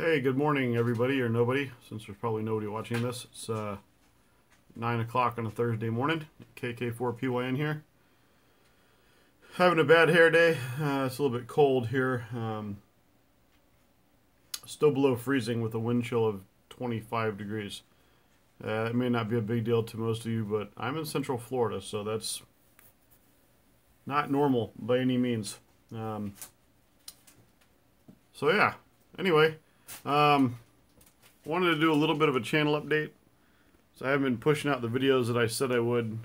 Hey, good morning, everybody, or nobody, since there's probably nobody watching this. It's 9 o'clock on a Thursday morning. KK4PYN here. Having a bad hair day. It's a little bit cold here. Still below freezing with a wind chill of 25 degrees. It may not be a big deal to most of you, but I'm in Central Florida, so that's not normal by any means. So yeah, anyway. Wanted to do a little bit of a channel update. So I haven't been pushing out the videos that I said I would.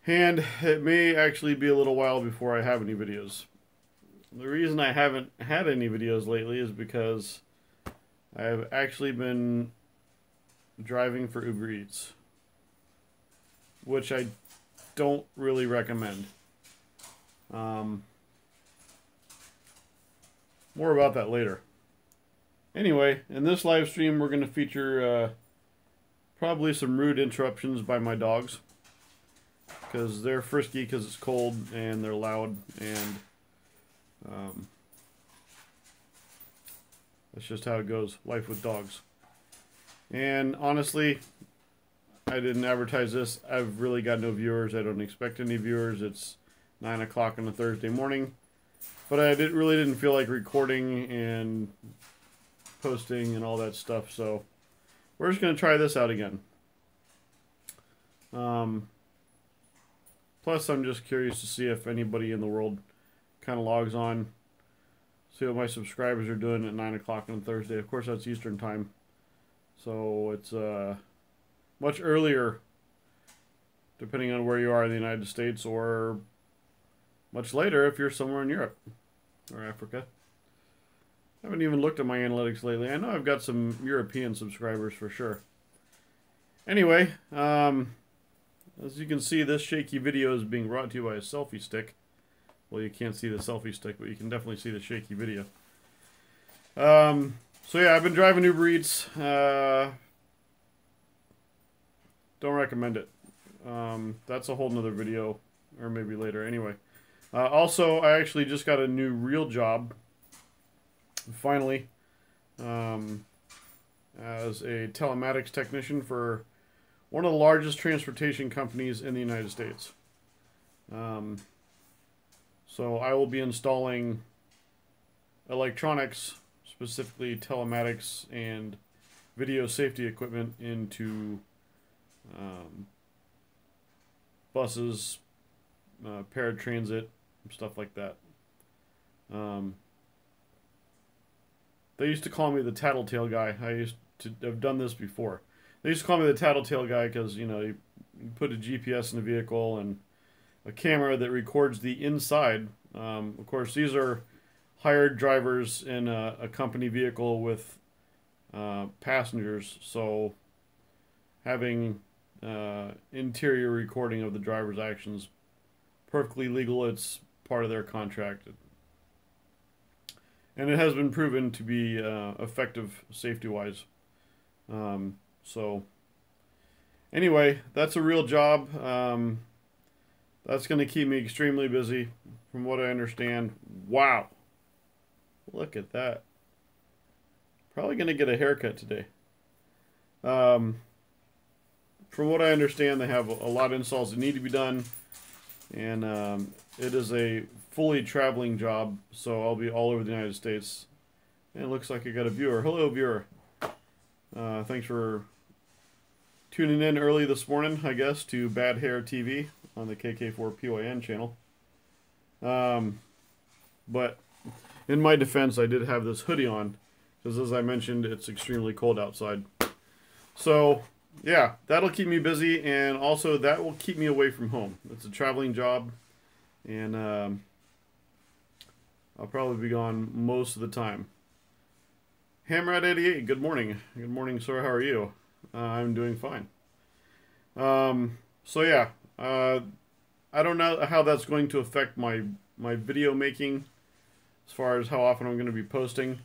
And it may actually be a little while before I have any videos. The reason I haven't had any videos lately is because I have actually been driving for Uber Eats, which I don't really recommend. More about that later. Anyway, in this live stream, we're going to feature probably some rude interruptions by my dogs, because they're frisky because it's cold and they're loud, and that's just how it goes. Life with dogs. And honestly, I didn't advertise this. I've really got no viewers. I don't expect any viewers. It's 9 o'clock on a Thursday morning. But I really didn't feel like recording and posting and all that stuff, so we're just going to try this out again. Plus, I'm just curious to see if anybody in the world kind of logs on, see what my subscribers are doing at 9 o'clock on Thursday. Of course, that's Eastern time, so it's much earlier, depending on where you are in the United States, or much later if you're somewhere in Europe or Africa. I haven't even looked at my analytics lately. I know I've got some European subscribers for sure. Anyway, as you can see, this shaky video is being brought to you by a selfie stick. Well, you can't see the selfie stick, but you can definitely see the shaky video. So yeah, I've been driving Uber Eats. Don't recommend it. That's a whole nother video, or maybe later. Anyway. Also, I actually just got a new real job, finally, as a telematics technician for one of the largest transportation companies in the United States. So I will be installing electronics, specifically telematics and video safety equipment, into buses, paratransit, stuff like that. They used to call me the tattletale guy. I used to have done this before. They used to call me the tattletale guy because, you know, you put a GPS in the vehicle and a camera that records the inside. Of course, these are hired drivers in a company vehicle with passengers, so having interior recording of the driver's actions, perfectly legal. It's part of their contract, and it has been proven to be effective safety-wise. So anyway, that's a real job. That's going to keep me extremely busy, from what I understand. Wow, look at that. Probably going to get a haircut today. From what I understand, they have a lot of installs that need to be done, and it is a fully traveling job, so I'll be all over the United States. And it looks like I got a viewer. Hello, viewer. Thanks for tuning in early this morning, I guess, to Bad Hair TV on the KK4PYN channel. But in my defense, I did have this hoodie on, because as I mentioned, it's extremely cold outside. So yeah, that'll keep me busy, and also that will keep me away from home. It's a traveling job, and I'll probably be gone most of the time. Hamrad88, good morning. Good morning, sir. How are you? I'm doing fine. So yeah, I don't know how that's going to affect my video making, as far as how often I'm going to be posting.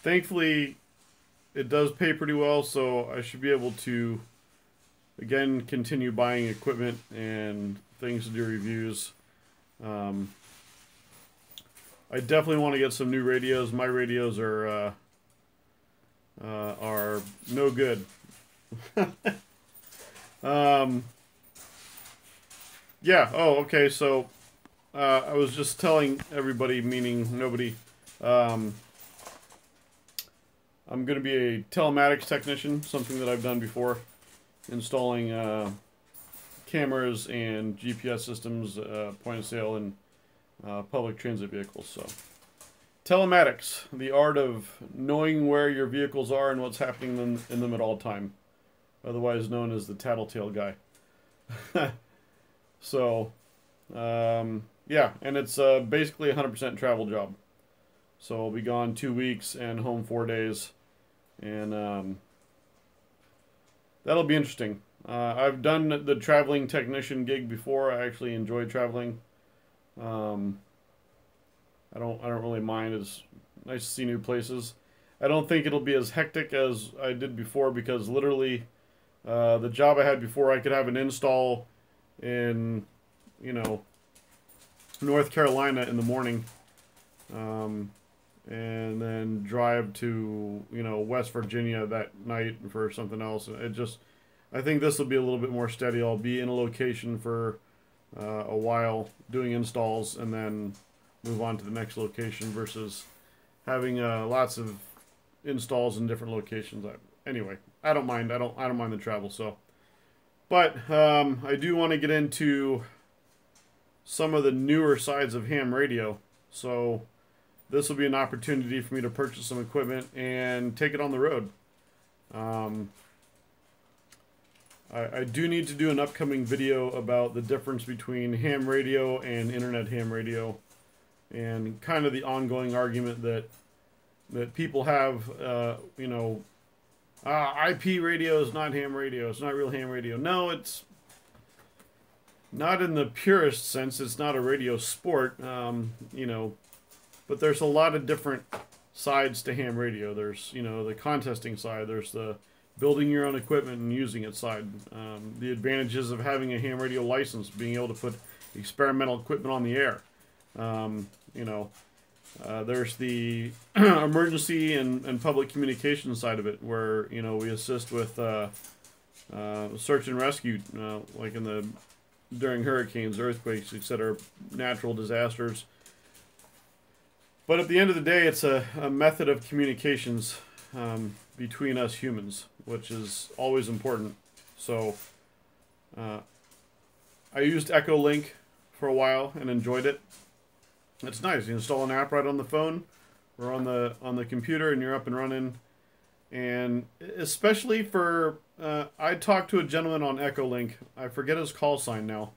Thankfully, it does pay pretty well, so I should be able to, again, continue buying equipment and things to do reviews. I definitely want to get some new radios. My radios are no good. Yeah. Oh, okay. So I was just telling everybody, meaning nobody. Um, I'm going to be a telematics technician, something that I've done before, installing cameras and GPS systems, point of sale, and public transit vehicles. So, telematics, the art of knowing where your vehicles are and what's happening in them at all time, otherwise known as the tattletale guy. So, yeah, and it's basically a 100% travel job. So I'll be gone 2 weeks and home 4 days, and that'll be interesting. I've done the traveling technician gig before. I actually enjoy traveling. Um, I don't really mind. It's nice to see new places. I don't think it'll be as hectic as I did before because literally, the job I had before, I could have an install in, you know, North Carolina in the morning, and then drive to, you know, West Virginia that night for something else. I think this will be a little bit more steady. I'll be in a location for a while doing installs and then move on to the next location versus having lots of installs in different locations. Anyway, I don't mind. I don't mind the travel. So, but I do want to get into some of the newer sides of ham radio. So this will be an opportunity for me to purchase some equipment and take it on the road. I do need to do an upcoming video about the difference between ham radio and internet ham radio, and kind of the ongoing argument that people have, you know, IP radio is not ham radio, it's not real ham radio. No, it's not in the purest sense. It's not a radio sport, you know, but there's a lot of different sides to ham radio. There's, you know, the contesting side, there's the building your own equipment and using it side, the advantages of having a ham radio license, being able to put experimental equipment on the air. You know, there's the emergency and public communication side of it, where, you know, we assist with search and rescue, like during hurricanes, earthquakes, etc., natural disasters. But at the end of the day, it's a method of communications between us humans, which is always important. So I used Echolink for a while and enjoyed it. It's nice. You install an app right on the phone or on the computer, and you're up and running. And especially for I talked to a gentleman on Echolink. I forget his call sign now.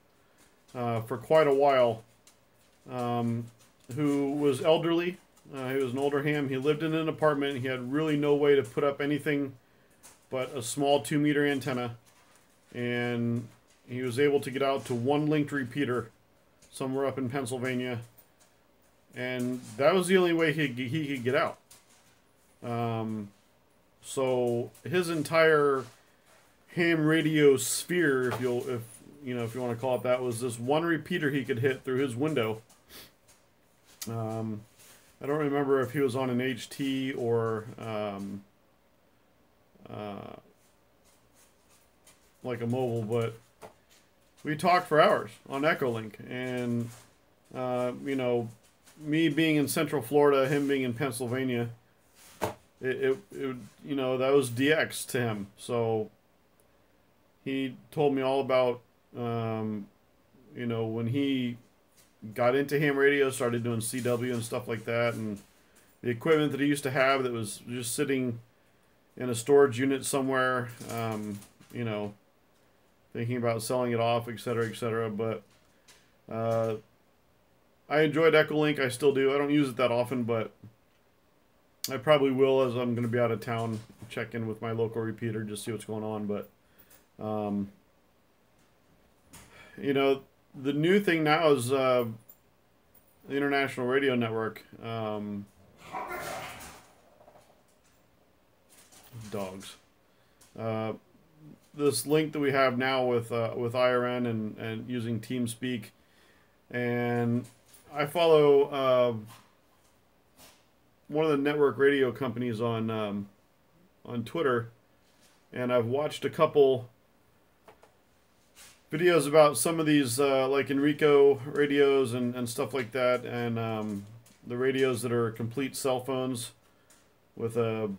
For quite a while, who was elderly. He was an older ham. He lived in an apartment. He had really no way to put up anything but a small 2-meter antenna, and he was able to get out to one linked repeater somewhere up in Pennsylvania, and that was the only way he could get out. So his entire ham radio sphere, if you want to call it that, was this one repeater he could hit through his window. I don't remember if he was on an HT or like a mobile, but we talked for hours on Echolink, and you know, me being in Central Florida, him being in Pennsylvania, it you know, that was DX to him. So he told me all about you know, when he got into ham radio, started doing CW and stuff like that, and the equipment that he used to have that was just sitting in a storage unit somewhere, you know, thinking about selling it off, etc., etc. But I enjoyed Echolink. I still do. I don't use it that often, but I probably will, as I'm going to be out of town, check in with my local repeater, just see what's going on. But you know, the new thing now is the International Radio Network. Dogs. This link that we have now with IRN and using TeamSpeak, and I follow one of the network radio companies on Twitter, and I've watched a couple videos about some of these like Enrico radios and stuff like that, and the radios that are complete cell phones with a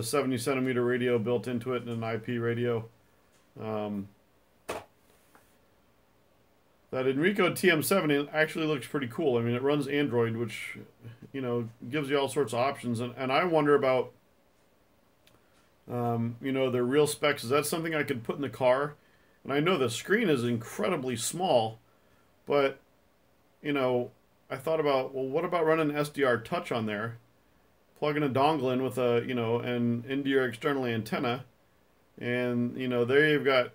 70 centimeter radio built into it and an IP radio. That Enrico TM7 actually looks pretty cool. I mean, it runs Android, which, you know, gives you all sorts of options. And I wonder about, you know, their real specs. Is that something I could put in the car? And I know the screen is incredibly small, but, you know, I thought about, well, what about running SDR Touch on there? Plugging a dongle in with a, you know, and into your external antenna. And, you know, there you've got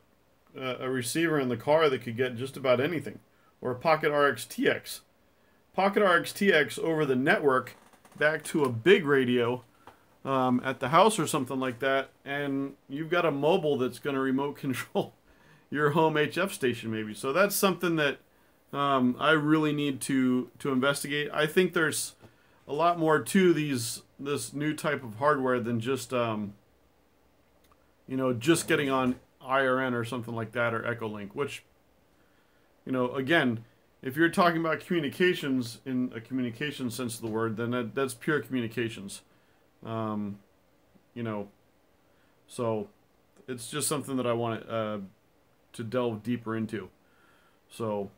a receiver in the car that could get just about anything. Or a Pocket RX TX. Pocket RX TX over the network back to a big radio at the house or something like that, and you've got a mobile that's going to remote control your home HF station maybe. So that's something that I really need to investigate. I think there's a lot more to this new type of hardware than just you know, just getting on IRN or something like that, or Echolink, which, you know, again, if you're talking about communications in a communication sense of the word, then that's pure communications. You know, so it's just something that I want to delve deeper into. So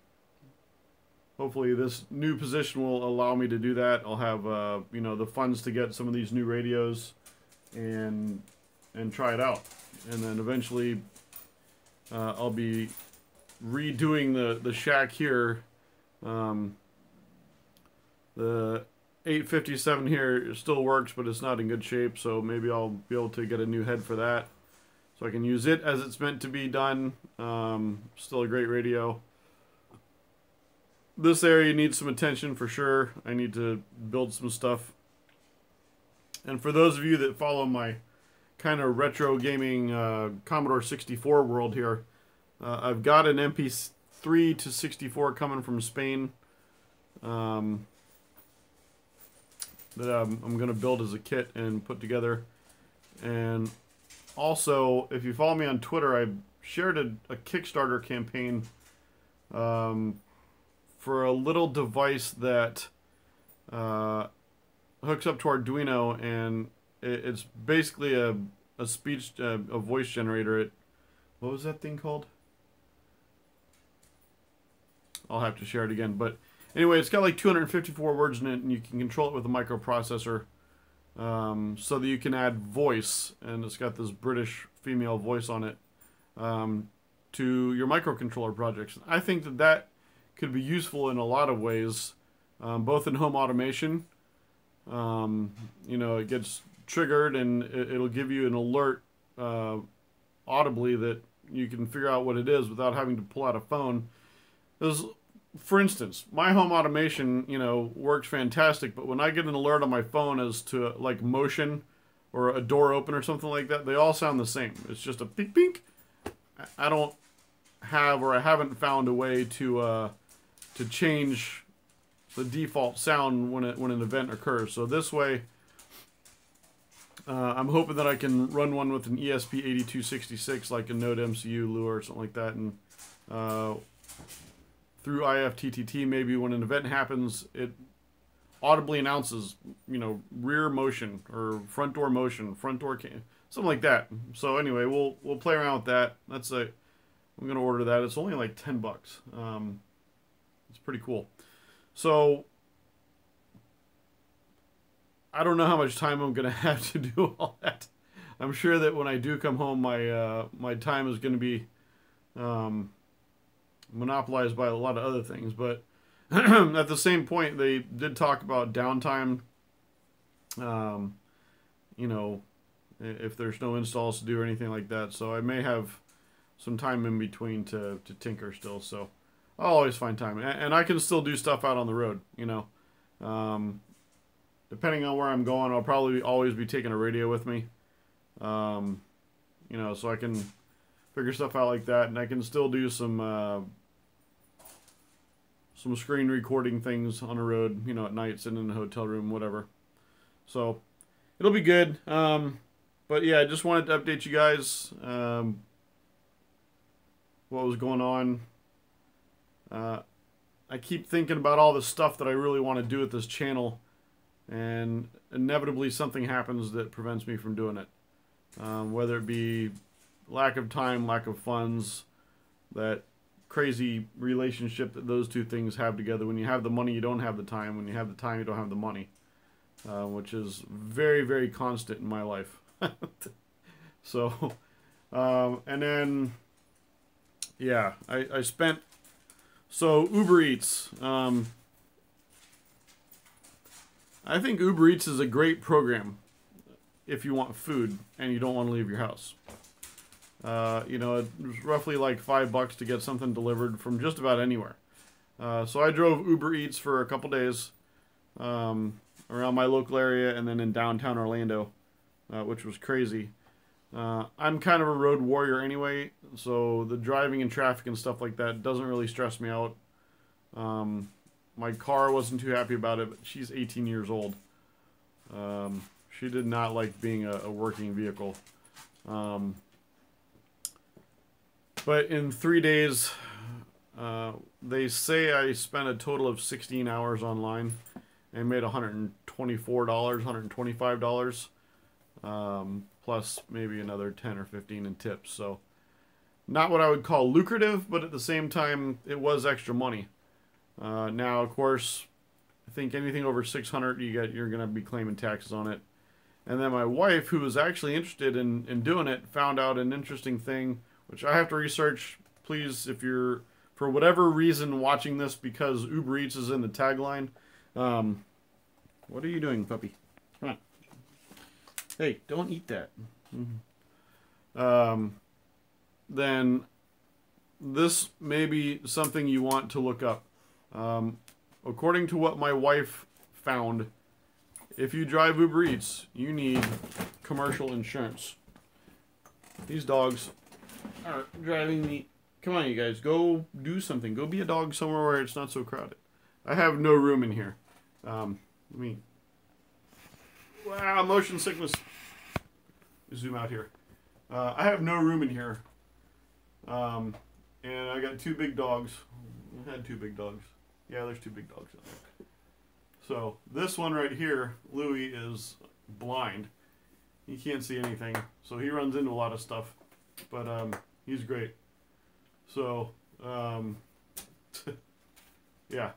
hopefully this new position will allow me to do that. I'll have you know, the funds to get some of these new radios and try it out, and then eventually I'll be redoing the shack here. The 857 here still works, but it's not in good shape, so maybe I'll be able to get a new head for that, so I can use it as it's meant to be done. Still a great radio. This area needs some attention for sure. I need to build some stuff. And for those of you that follow my kind of retro gaming Commodore 64 world here, I've got an MP3 to 64 coming from Spain that I'm going to build as a kit and put together. And also, if you follow me on Twitter, I shared a Kickstarter campaign for a little device that hooks up to Arduino, and it's basically a voice generator. What was that thing called? I'll have to share it again. But anyway, it's got like 254 words in it, and you can control it with a microprocessor, so that you can add voice, and it's got this British female voice on it, to your microcontroller projects. I think that could be useful in a lot of ways, both in home automation. You know, it gets triggered and it'll give you an alert audibly that you can figure out what it is without having to pull out a phone. Because, for instance, my home automation, you know, works fantastic, but when I get an alert on my phone as to like motion or a door open or something like that, they all sound the same. It's just a pink pink. I don't have, or I haven't found a way to change the default sound when an event occurs. So this way, I'm hoping that I can run one with an ESP8266, like a Node MCU, Lua, or something like that, and through IFTTT, maybe when an event happens, it audibly announces, you know, rear motion or front door motion, something like that. So anyway, we'll play around with that. I'm gonna order that. It's only like $10. It's pretty cool. So I don't know how much time I'm gonna have to do all that. I'm sure that when I do come home, my time is gonna be monopolized by a lot of other things. But at the same point, they did talk about downtime. You know, if there's no installs to do or anything like that. So I may have some time in between to tinker still. So I'll always find time, and I can still do stuff out on the road. You know, depending on where I'm going, I'll probably always be taking a radio with me. You know, so I can figure stuff out like that, and I can still do some screen recording things on the road, you know, at night, sitting in a hotel room, whatever. So it'll be good. But yeah, I just wanted to update you guys what was going on. I keep thinking about all the stuff that I really want to do with this channel, and inevitably something happens that prevents me from doing it. Whether it be lack of time, lack of funds, that crazy relationship that those two things have together. When you have the money, you don't have the time. When you have the time, you don't have the money. Which is very, very constant in my life. So, and then, yeah, I spent, so Uber Eats. I think Uber Eats is a great program if you want food and you don't want to leave your house. You know, it was roughly like $5 to get something delivered from just about anywhere. So I drove Uber Eats for a couple days around my local area and then in downtown Orlando, which was crazy. I'm kind of a road warrior anyway, so the driving and traffic and stuff like that doesn't really stress me out. My car wasn't too happy about it, but she's 18 years old. She did not like being a working vehicle. But in 3 days, they say I spent a total of 16 hours online and made $124, $125, plus maybe another 10 or 15 in tips. So not what I would call lucrative, but at the same time, it was extra money. Now, of course, I think anything over 600, you're going to be claiming taxes on it. And then my wife, who was actually interested in doing it, found out an interesting thing, which I have to research. Please, if you're, for whatever reason, watching this because Uber Eats is in the tagline, what are you doing, puppy? Come on. Hey, don't eat that. Then this may be something you want to look up. According to what my wife found, if you drive Uber Eats, you need commercial insurance. These dogs are driving me. Come on, you guys. Go do something. Go be a dog somewhere where it's not so crowded. I have no room in here. Let me... Wow, motion sickness. Zoom out here. I have no room in here. And I got two big dogs. I had two big dogs. Yeah, there's two big dogs in there. So, this one right here, Louie, is blind. He can't see anything, so he runs into a lot of stuff. But, he's great. So, yeah.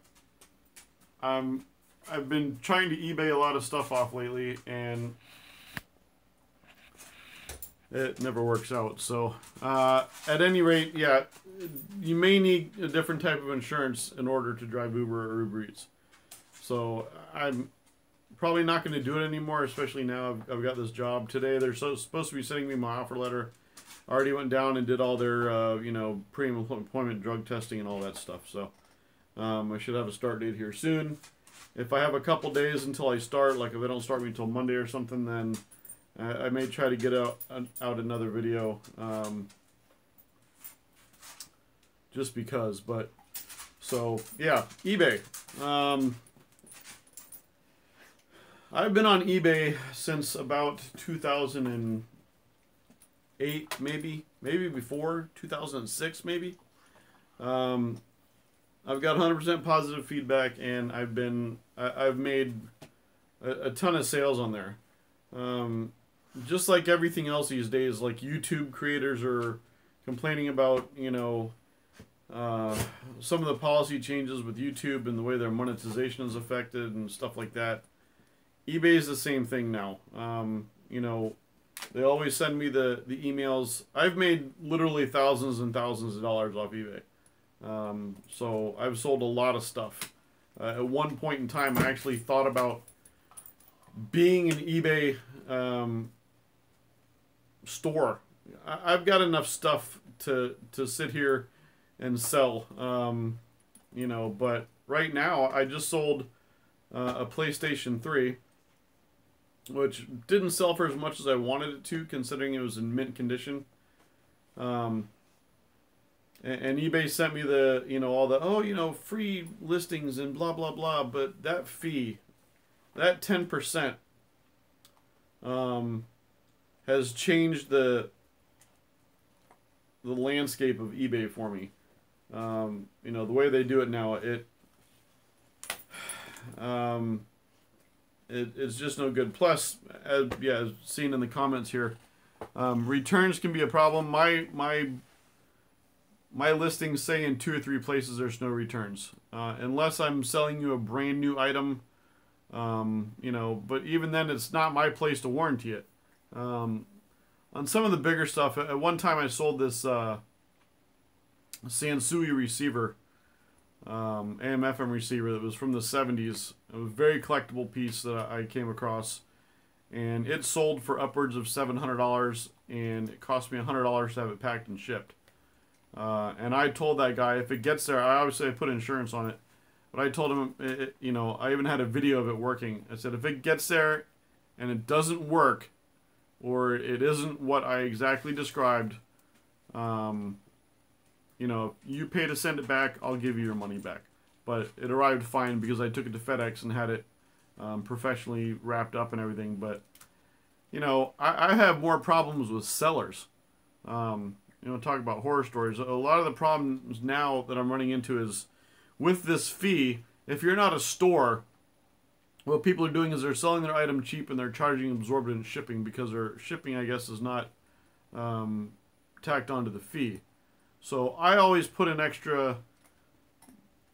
I've been trying to eBay a lot of stuff off lately, and it never works out. So, at any rate, yeah, you may need a different type of insurance in order to drive Uber or Uber Eats. So, I'm probably not going to do it anymore, especially now I've got this job. Today, they're supposed to be sending me my offer letter. I already went down and did all their, you know, pre-employment drug testing and all that stuff. So, I should have a start date here soon. If I have a couple days until I start, like if they don't start me until Monday or something, then I may try to get out another video, just because. But so yeah, eBay. I've been on eBay since about 2008, maybe before 2006, maybe. I've got 100% positive feedback, and I've made a ton of sales on there. Just like everything else these days, like YouTube creators are complaining about, you know, some of the policy changes with YouTube and the way their monetization is affected and stuff like that. eBay is the same thing now. You know, they always send me the emails. I've made literally thousands and thousands of dollars off eBay. So I've sold a lot of stuff. At one point in time, I actually thought about being an eBay store. I've got enough stuff to sit here and sell, you know, but right now I just sold a PlayStation 3, which didn't sell for as much as I wanted it to, considering it was in mint condition. And eBay sent me the, you know, all the, oh, you know, free listings and blah, blah, blah. But that fee, that 10% has changed the landscape of eBay for me. You know, the way they do it now, it's just no good. Plus, as seen in the comments here, returns can be a problem. My listings say in 2 or 3 places there's no returns, unless I'm selling you a brand new item. You know, but even then, it's not my place to warranty it. On some of the bigger stuff, at one time I sold this Sansui receiver, AM/FM receiver that was from the 70s. It was a very collectible piece that I came across, and it sold for upwards of $700, and it cost me $100 to have it packed and shipped. And I told that guy, if it gets there, I put insurance on it, but I told him, you know, I even had a video of it working. I said, if it gets there and it doesn't work, or it isn't what I exactly described, you know, you pay to send it back, I'll give you your money back. But it arrived fine because I took it to FedEx and had it professionally wrapped up and everything. But, you know, I have more problems with sellers. You know, talk about horror stories. A lot of the problems now that I'm running into is with this fee. If you're not a store, what people are doing is they're selling their item cheap and they're charging absorbent shipping because their shipping, I guess, is not tacked onto the fee. So I always put an extra,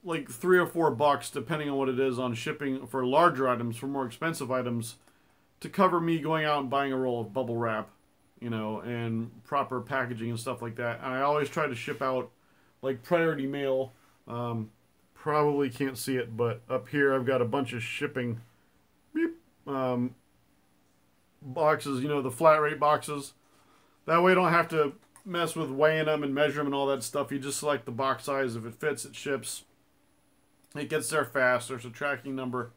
like $3 or $4, depending on what it is, on shipping for larger items. For more expensive items, to cover me going out and buying a roll of bubble wrap, you know, and proper packaging and stuff like that. And I always try to ship out like priority mail. Probably can't see it, but up here I've got a bunch of shipping boxes, you know, the flat rate boxes. That way I don't have to mess with weighing them and measuring them and all that stuff. You just select the box size. If it fits, it ships. It gets there fast. There's a tracking number.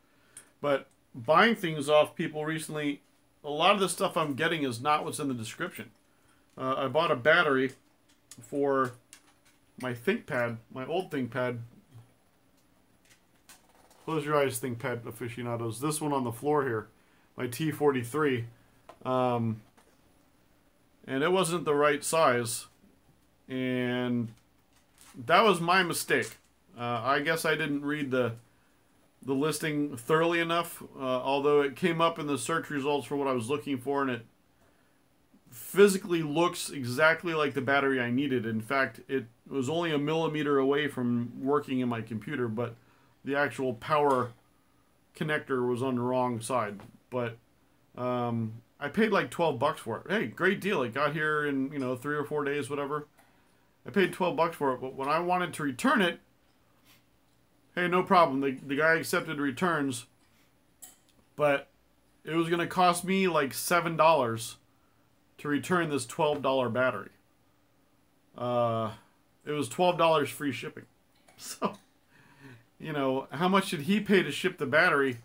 But buying things off people recently, a lot of the stuff I'm getting is not what's in the description. I bought a battery for my ThinkPad, my old ThinkPad. Close your eyes, ThinkPad aficionados. This one on the floor here, my T43. And it wasn't the right size. And that was my mistake. I guess I didn't read the listing thoroughly enough, although it came up in the search results for what I was looking for, and it physically looks exactly like the battery I needed. In fact, it was only a millimeter away from working in my computer, but the actual power connector was on the wrong side. But I paid like $12 for it. Hey, great deal. It got here in, you know, 3 or 4 days, whatever. I paid $12 for it, but when I wanted to return it, hey, no problem. The guy accepted returns, but it was going to cost me like $7 to return this $12 battery. It was $12 free shipping. So, you know, how much did he pay to ship the battery?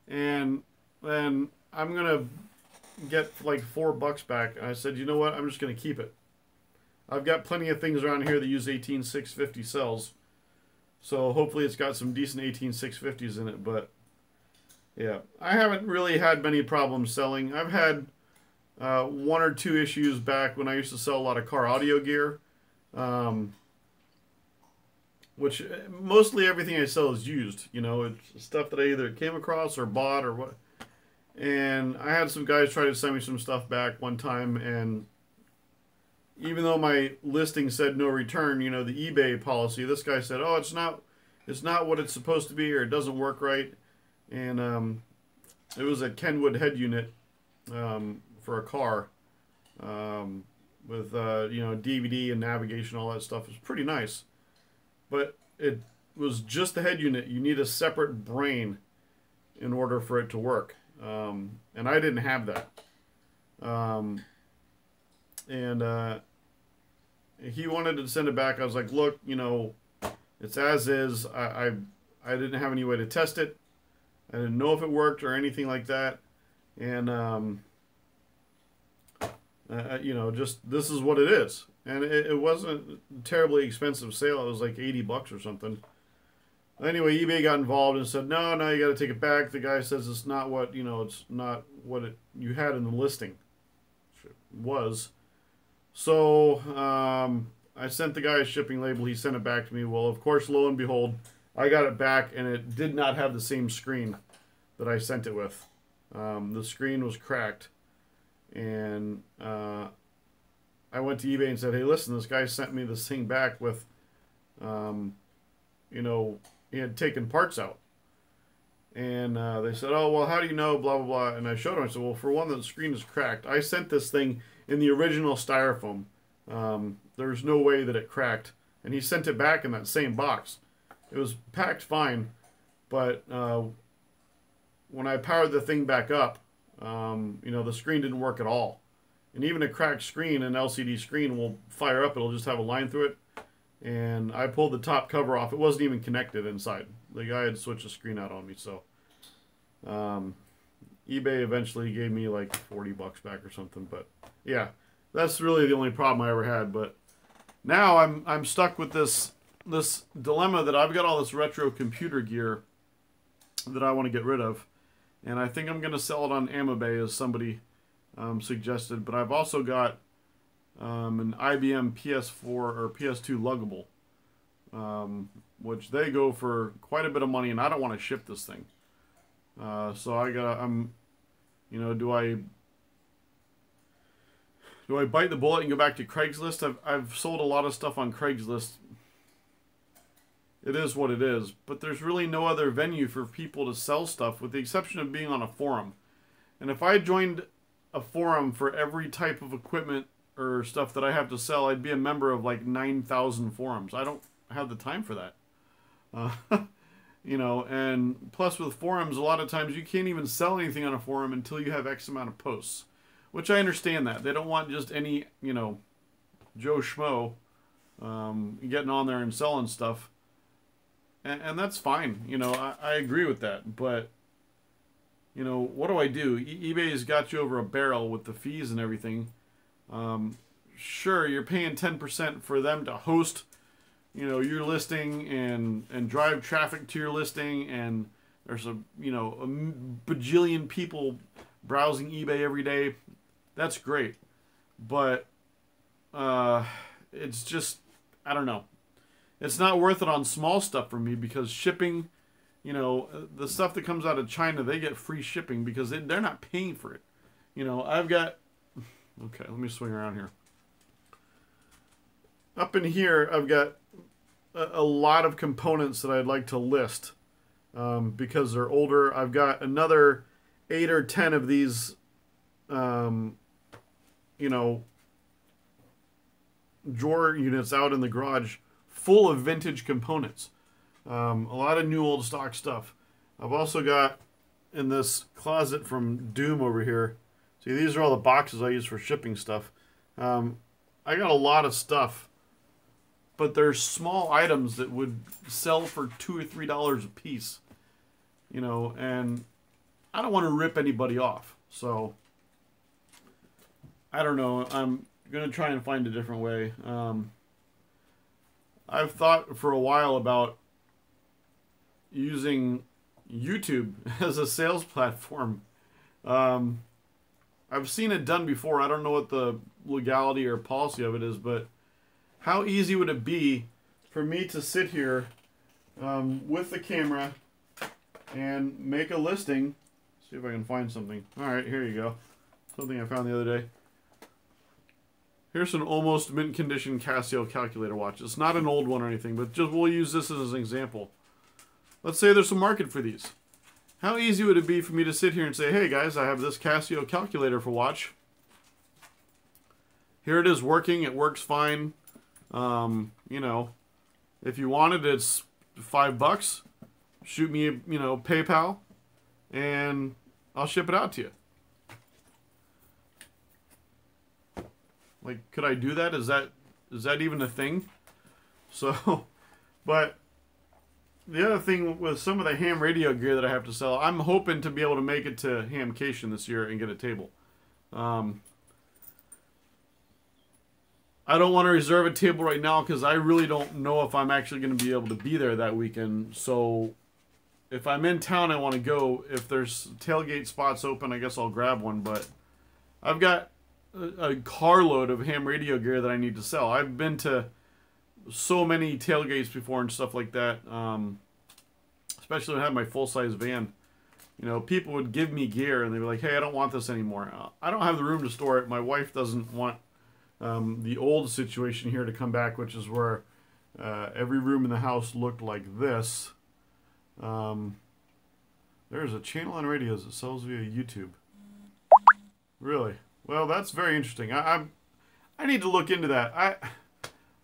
And then I'm going to get like $4 back. And I said, you know what? I'm just going to keep it. I've got plenty of things around here that use 18650 cells. So hopefully it's got some decent 18650s in it. But yeah, I haven't really had many problems selling. I've had 1 or 2 issues back when I used to sell a lot of car audio gear. Which mostly everything I sell is used. You know, it's stuff that I either came across or bought or what. And I had some guys try to send me some stuff back one time, and even though my listing said no return, you know, the eBay policy, this guy said, oh, it's not what it's supposed to be, or it doesn't work right. And it was a Kenwood head unit for a car with, you know, DVD and navigation, all that stuff. It was pretty nice. But it was just the head unit. You need a separate brain in order for it to work. And I didn't have that. And he wanted to send it back. I was like, look, you know, it's as is. I didn't have any way to test it. I didn't know if it worked or anything like that. And, you know, just this is what it is. And it wasn't a terribly expensive sale. It was like $80 or something. Anyway, eBay got involved and said, no, no, you got to take it back. The guy says it's not what, it's not what you had in the listing. It was. So, I sent the guy a shipping label. He sent it back to me. Well, of course, lo and behold, I got it back, and it did not have the same screen that I sent it with. The screen was cracked. And I went to eBay and said, hey, listen, this guy sent me this thing back with, he had taken parts out. And they said, oh, well, how do you know, blah, blah, blah. And I showed him. I said, well, for one, the screen is cracked. I sent this thing in the original styrofoam. There's no way that it cracked. And he sent it back in that same box. It was packed fine. But when I powered the thing back up, the screen didn't work at all. And even a cracked screen, an LCD screen, will fire up. It'll just have a line through it. And I pulled the top cover off. It wasn't even connected inside. The guy had switched the screen out on me. So eBay eventually gave me like $40 back or something. But yeah, that's really the only problem I ever had. But now I'm stuck with this dilemma that I've got all this retro computer gear that I want to get rid of. And I think I'm going to sell it on Amabay, as somebody suggested. But I've also got an IBM PS4 or PS2 luggable, which they go for quite a bit of money, and I don't want to ship this thing. So do I bite the bullet and go back to Craigslist? I've sold a lot of stuff on Craigslist. It is what it is, but there's really no other venue for people to sell stuff, with the exception of being on a forum. And if I joined a forum for every type of equipment or stuff that I have to sell, I'd be a member of like 9,000 forums. I don't have the time for that. And plus with forums, a lot of times you can't even sell anything on a forum until you have X amount of posts, which I understand that. They don't want just any, Joe Schmo getting on there and selling stuff. And that's fine. I agree with that. But, what do I do? eBay's got you over a barrel with the fees and everything. Sure, you're paying 10% for them to host, your listing and drive traffic to your listing. And there's a bajillion people browsing eBay every day. That's great. But it's just, I don't know. It's not worth it on small stuff for me, because shipping, the stuff that comes out of China, they get free shipping because they're not paying for it. I've got, okay, let me swing around here. Up in here, I've got a lot of components that I'd like to list because they're older. I've got another 8 or 10 of these, drawer units out in the garage, full of vintage components. A lot of new old stock stuff. I've also got in this closet from Doom over here. See, these are all the boxes I use for shipping stuff. I got a lot of stuff, but there's small items that would sell for $2 or $3 a piece. And I don't want to rip anybody off. So I don't know. I'm going to try and find a different way. I've thought for a while about using YouTube as a sales platform. I've seen it done before. I don't know what the legality or policy of it is, but how easy would it be for me to sit here with the camera and make a listing? See if I can find something. All right, here you go. Something I found the other day. Here's an almost mint condition Casio calculator watch. It's not an old one or anything, but just we'll use this as an example. Let's say there's a market for these. How easy would it be for me to sit here and say, hey guys, I have this Casio calculator for watch. Here it is working. It works fine. If you want it, it's $5. Shoot me, PayPal, and I'll ship it out to you. Like, could I do that? Is that even a thing? So, but the other thing with some of the ham radio gear that I have to sell, I'm hoping to be able to make it to Hamcation this year and get a table. I I don't want to reserve a table right now because I really don't know if I'm actually going to be able to be there that weekend. So if I'm in town, I want to go. If there's tailgate spots open, I guess I'll grab one. But I've got a carload of ham radio gear that I need to sell. I've been to so many tailgates before and stuff like that. Especially when I had my full-size van. You know, people would give me gear and they'd be like, hey, I don't want this anymore. I don't have the room to store it. My wife doesn't want the old situation here to come back, which is where every room in the house looked like this. There's a channel on radios that sells via YouTube. Really? Well, that's very interesting. I need to look into that. I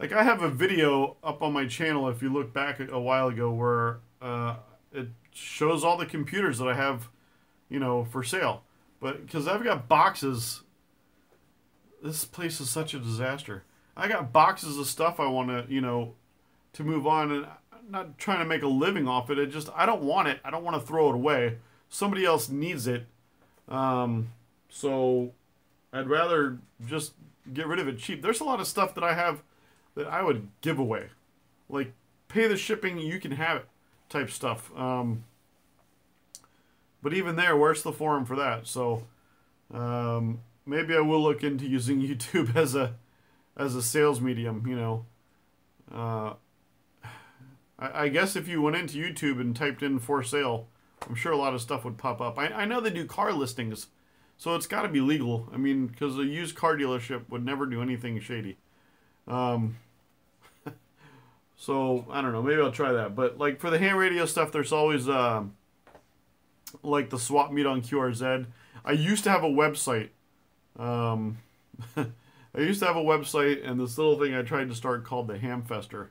have a video up on my channel, if you look back a while ago, where it shows all the computers that I have, you know, for sale. But because I've got boxes, this place is such a disaster. I got boxes of stuff I want to, you know, to move on, and I'm not trying to make a living off it. It just, I don't want it. I don't want to throw it away. Somebody else needs it. So I'd rather just get rid of it cheap. There's a lot of stuff that I have that I would give away. Like, pay the shipping, you can have it type stuff. But even there, where's the forum for that? So maybe I will look into using YouTube as a sales medium, you know. I guess if you went into YouTube and typed in for sale, I'm sure a lot of stuff would pop up. I know they do car listings, so it's got to be legal. I mean, because a used car dealership would never do anything shady. So, I don't know. Maybe I'll try that. But, like, for the ham radio stuff, there's always, like, the swap meet on QRZ. I used to have a website. I used to have a website, and this little thing I tried to start called the Hamfester.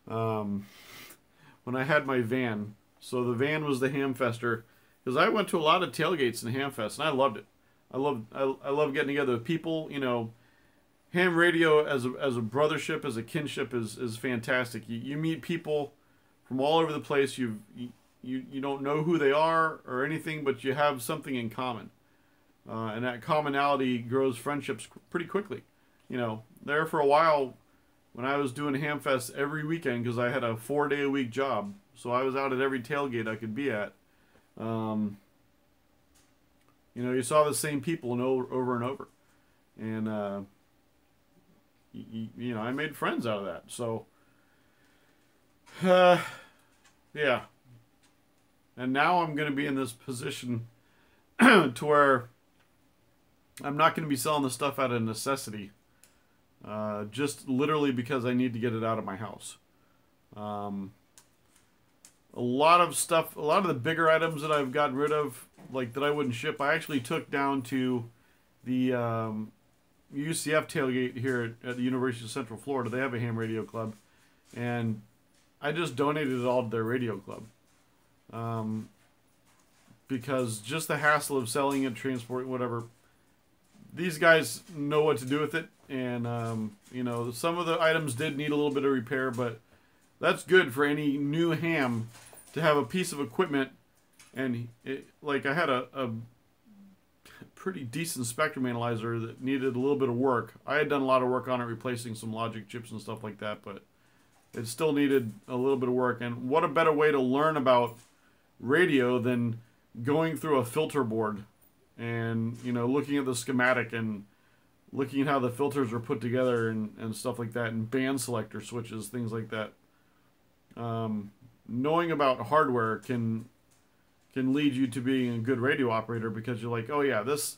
When I had my van. So the van was the Hamfester. Because I went to a lot of tailgates in Hamfest, and I loved it. I love getting together with people, you know. Ham radio as a brothership, as a kinship is fantastic. You meet people from all over the place. You don't know who they are or anything, but you have something in common, and that commonality grows friendships pretty quickly. You know, there for a while when I was doing Hamfest every weekend because I had a 4-day-a-week job, so I was out at every tailgate I could be at. You know, you saw the same people over and over, and you know, I made friends out of that. So, yeah. And now I'm going to be in this position to where I'm not going to be selling the stuff out of necessity. Just literally because I need to get it out of my house. A lot of stuff, a lot of the bigger items that I've gotten rid of, like that I wouldn't ship, I actually took down to the UCF tailgate here at the University of Central Florida. They have a ham radio club, and I just donated it all to their radio club, because just the hassle of selling it, transporting, whatever, these guys know what to do with it. And you know, some of the items did need a little bit of repair, but that's good for any new ham to have a piece of equipment. And like I had a pretty decent spectrum analyzer that needed a little bit of work. I had done a lot of work on it, replacing some logic chips and stuff like that, but it still needed a little bit of work. And what a better way to learn about radio than going through a filter board and, you know, looking at the schematic and looking at how the filters are put together and stuff like that, and band selector switches, things like that. Knowing about hardware can lead you to being a good radio operator, because you're like, oh yeah, this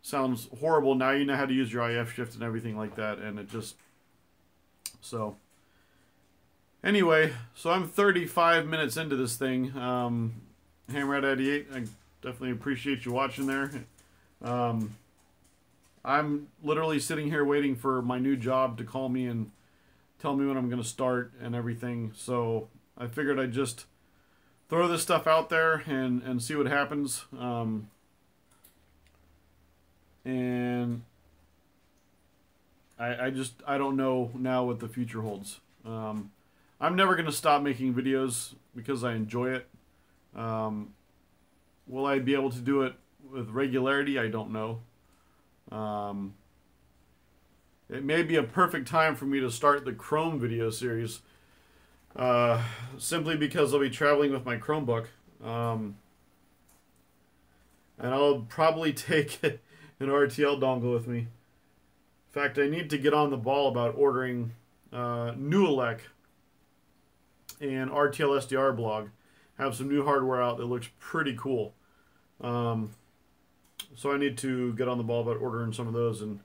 sounds horrible. Now you know how to use your IF shift and everything like that, and it just... So, anyway, so I'm 35 minutes into this thing. Hamrat88, I definitely appreciate you watching there. I'm literally sitting here waiting for my new job to call me and tell me when I'm going to start and everything. So I figured I'd just throw this stuff out there and see what happens. And I don't know now what the future holds. I'm never going to stop making videos because I enjoy it. Will I be able to do it with regularity? I don't know. it may be a perfect time for me to start the Chrome video series. Simply because I'll be traveling with my Chromebook. And I'll probably take an RTL dongle with me. In fact, I need to get on the ball about ordering Newelec and RTL SDR blog. Have some new hardware out that looks pretty cool. So I need to get on the ball about ordering some of those, and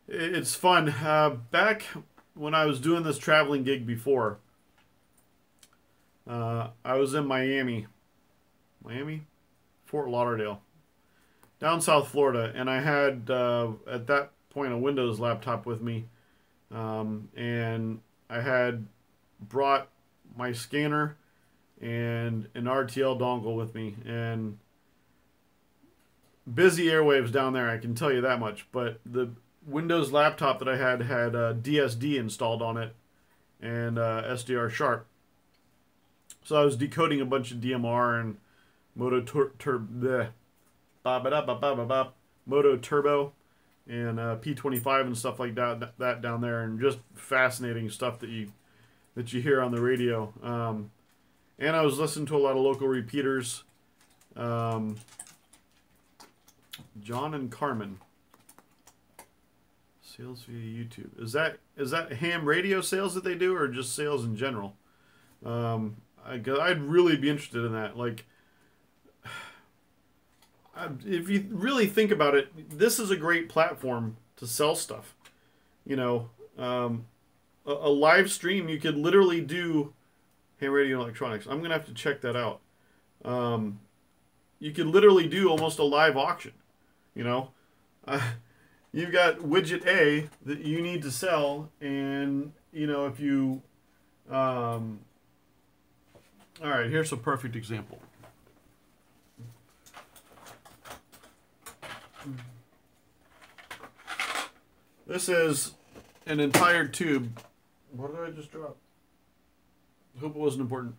it's fun. Back when I was doing this traveling gig before, I was in Miami, Fort Lauderdale, down South Florida, and I had at that point a Windows laptop with me, and I had brought my scanner and an RTL dongle with me, and busy airwaves down there, I can tell you that much. But the Windows laptop that I had DSD installed on it and SDR Sharp. So I was decoding a bunch of DMR and Moto Turbo and P25 and stuff like that down there, and just fascinating stuff that you hear on the radio. And I was listening to a lot of local repeaters. John and Carmen. Sales via YouTube. Is that ham radio sales that they do, or just sales in general? I'd really be interested in that. Like, if you really think about it, this is a great platform to sell stuff. You know, a live stream, you could literally do ham radio and electronics. I'm gonna have to check that out. You could literally do almost a live auction. You know, you've got widget A that you need to sell, and you know, if you all right, here's a perfect example. This is an entire tube. What did I just drop? I hope it wasn't important.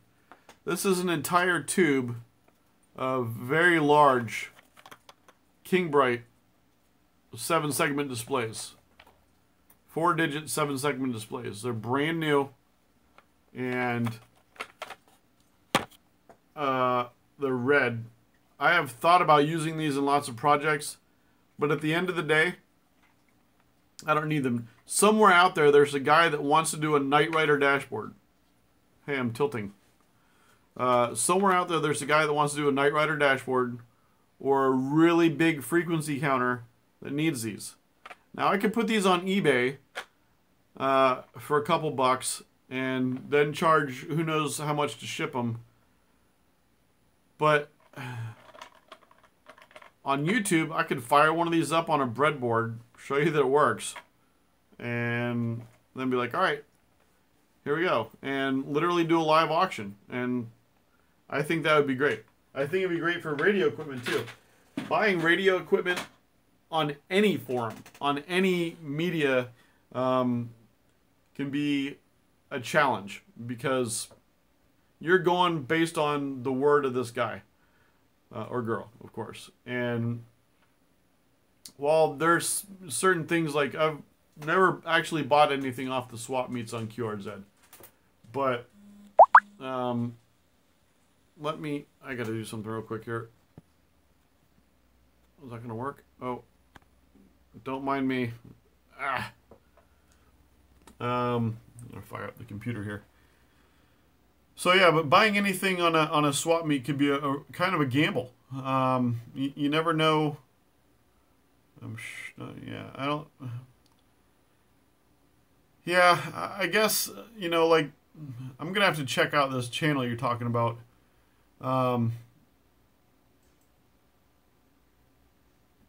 This is an entire tube of very large King Bright 7-segment displays. 4-digit 7-segment displays. They're brand new, and they're red. I have thought about using these in lots of projects, but at the end of the day, I don't need them. Somewhere out there, there's a guy that wants to do a Knight Rider dashboard. Hey, I'm tilting. Somewhere out there, there's a guy that wants to do a Knight Rider dashboard or a really big frequency counter that needs these. Now, I could put these on eBay for a couple bucks and then charge who knows how much to ship them. But on YouTube, I could fire one of these up on a breadboard, show you that it works, and then be like, all right, here we go, and literally do a live auction. And I think that would be great. I think it'd be great for radio equipment too. Buying radio equipment on any forum, on any media, can be a challenge, because you're going based on the word of this guy or girl, of course. And while there's certain things, like I've never actually bought anything off the swap meets on QRZ, but I gotta do something real quick here. Is that gonna work? Oh, don't mind me. I'm gonna fire up the computer here. So yeah, but buying anything on a swap meet could be a kind of a gamble. You never know. Yeah, I don't. Yeah, I guess, you know, like, I'm gonna have to check out this channel you're talking about.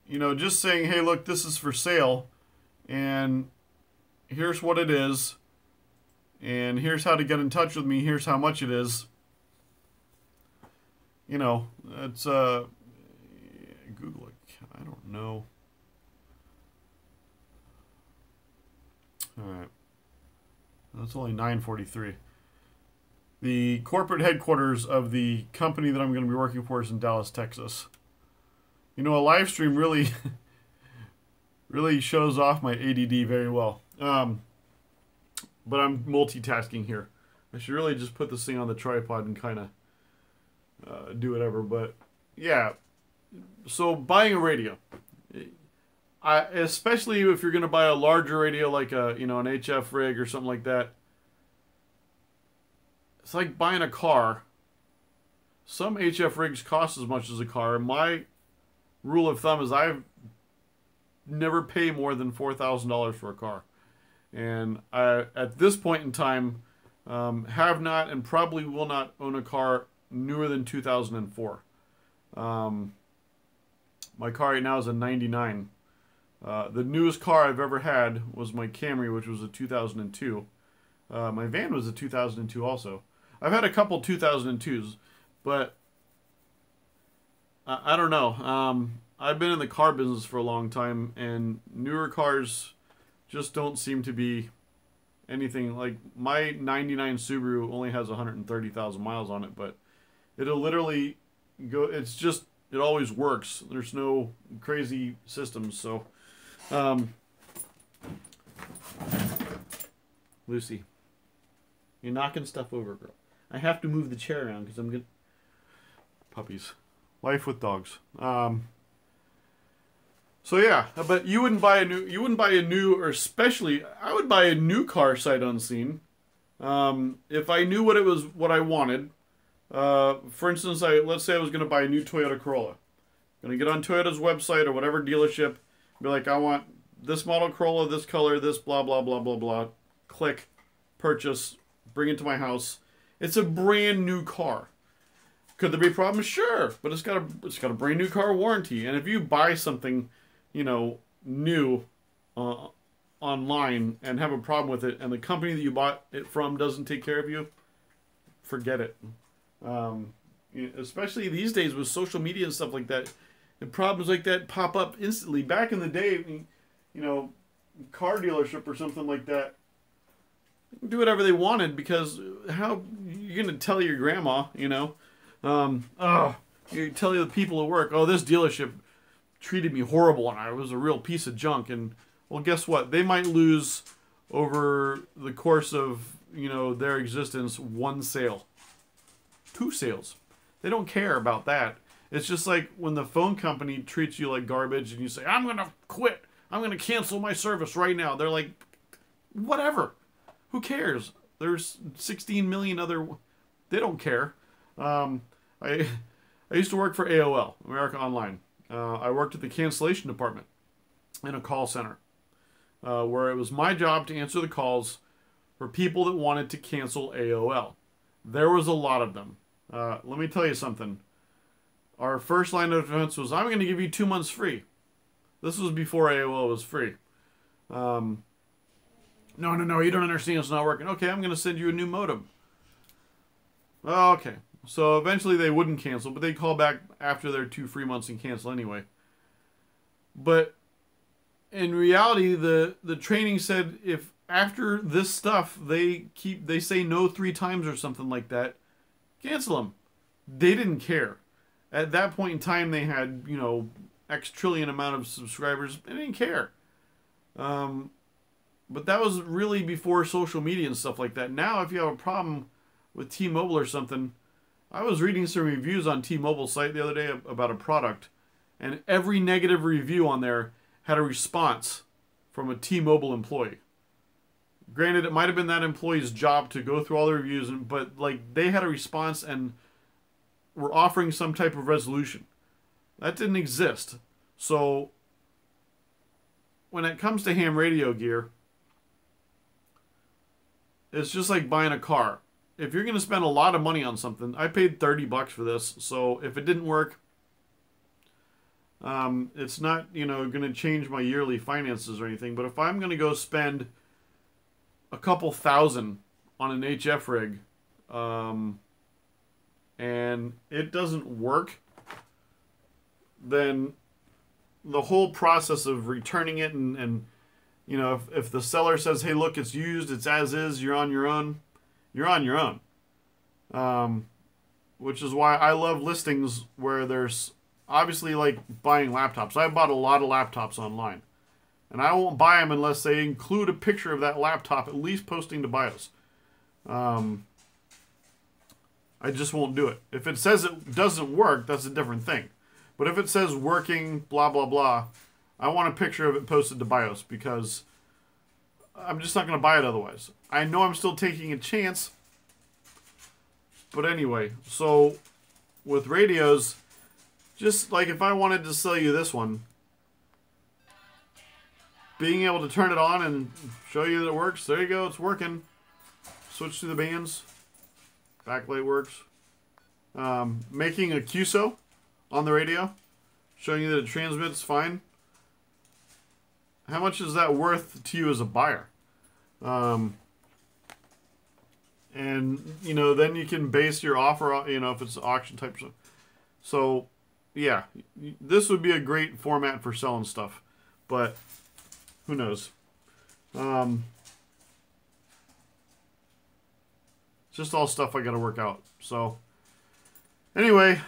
You know, just saying, hey, look, this is for sale, and here's what it is, and here's how to get in touch with me, here's how much it is. You know, it's Google it. I don't know. All right. That's only 9:43. The corporate headquarters of the company that I'm going to be working for is in Dallas, Texas. You know, a live stream really Really shows off my ADD very well. But I'm multitasking here. I should really just put this thing on the tripod and kind of do whatever. But yeah, so buying a radio, especially if you're going to buy a larger radio like a an HF rig or something like that, it's like buying a car. Some HF rigs cost as much as a car. My rule of thumb is I've never pay more than $4,000 for a car. And I, at this point in time, have not and probably will not own a car newer than 2004. My car right now is a 99. The newest car I've ever had was my Camry, which was a 2002. My van was a 2002 also. I've had a couple 2002s, but I don't know. I've been in the car business for a long time, and newer cars just don't seem to be anything. Like my 99 Subaru only has 130,000 miles on it, but it'll literally go, it's just, it always works. There's no crazy systems. So Lucy, you're knocking stuff over, girl. I have to move the chair around because I'm gonna puppies. Life with dogs. So yeah, but you wouldn't buy a new, or especially, I would buy a new car sight unseen. If I knew what I wanted. For instance, let's say I was going to buy a new Toyota Corolla. Going to get on Toyota's website or whatever dealership, be like, I want this model Corolla, this color, this blah blah blah blah blah. Click, purchase, bring it to my house. It's a brand new car. Could there be problems? Sure, but it's got a brand new car warranty. And if you buy something, new online and have a problem with it, and the company that you bought it from doesn't take care of you, forget it. Especially these days with social media and stuff like that, and problems like that pop up instantly. Back in the day, car dealership or something like that, do whatever they wanted, because how you're gonna tell your grandma, you tell the people at work, oh, this dealership treated me horrible and I was a real piece of junk. And well, guess what? They might lose over the course of their existence 1 sale, 2 sales. They don't care about that. It's just like when the phone company treats you like garbage and you say, I'm gonna quit, I'm gonna cancel my service right now. They're like, whatever, who cares? There's 16 million other. They don't care. I used to work for AOL, America Online. I worked at the cancellation department in a call center, where it was my job to answer the calls for people that wanted to cancel AOL. There was a lot of them. Let me tell you something. Our first line of defense was, I'm going to give you 2 months free. This was before AOL was free. No, you don't understand. It's not working. Okay, I'm going to send you a new modem. Okay. So eventually they wouldn't cancel, but they'd call back after their 2 free months and cancel anyway. But in reality, the training said if after this stuff they say no 3 times or something like that, cancel them. They didn't care. At that point in time, they had X trillion amount of subscribers. They didn't care. But that was really before social media and stuff like that. Now, if you have a problem with T-Mobile or something, I was reading some reviews on T-Mobile's site the other day about a product, and every negative review on there had a response from a T-Mobile employee. Granted, it might have been that employee's job to go through all the reviews, but like they had a response and were offering some type of resolution. That didn't exist. So when it comes to ham radio gear, it's just like buying a car. If you're going to spend a lot of money on something, I paid $30 for this, so if it didn't work, it's not, going to change my yearly finances or anything. But if I'm going to go spend a couple thousand on an HF rig, and it doesn't work, then the whole process of returning it and if the seller says, hey, look, it's used, it's as is, you're on your own. You're on your own. Which is why I love listings where there's obviously like buying laptops. I bought a lot of laptops online. And I won't buy them unless they include a picture of that laptop, at least posting to BIOS. I just won't do it. If it says it doesn't work, that's a different thing. But if it says working, blah, blah, blah, I want a picture of it posted to BIOS because I'm just not going to buy it otherwise. I know I'm still taking a chance. But anyway, so with radios, just like if I wanted to sell you this one, being able to turn it on and show you that it works, there you go, it's working. Switch to the bands. Backlight works. Making a QSO on the radio, showing you that it transmits fine. How much is that worth to you as a buyer? And, you know, then you can base your offer on, you know, if it's auction type stuff. So, yeah, this would be a great format for selling stuff. But, who knows? Just all stuff I got to work out. So, anyway,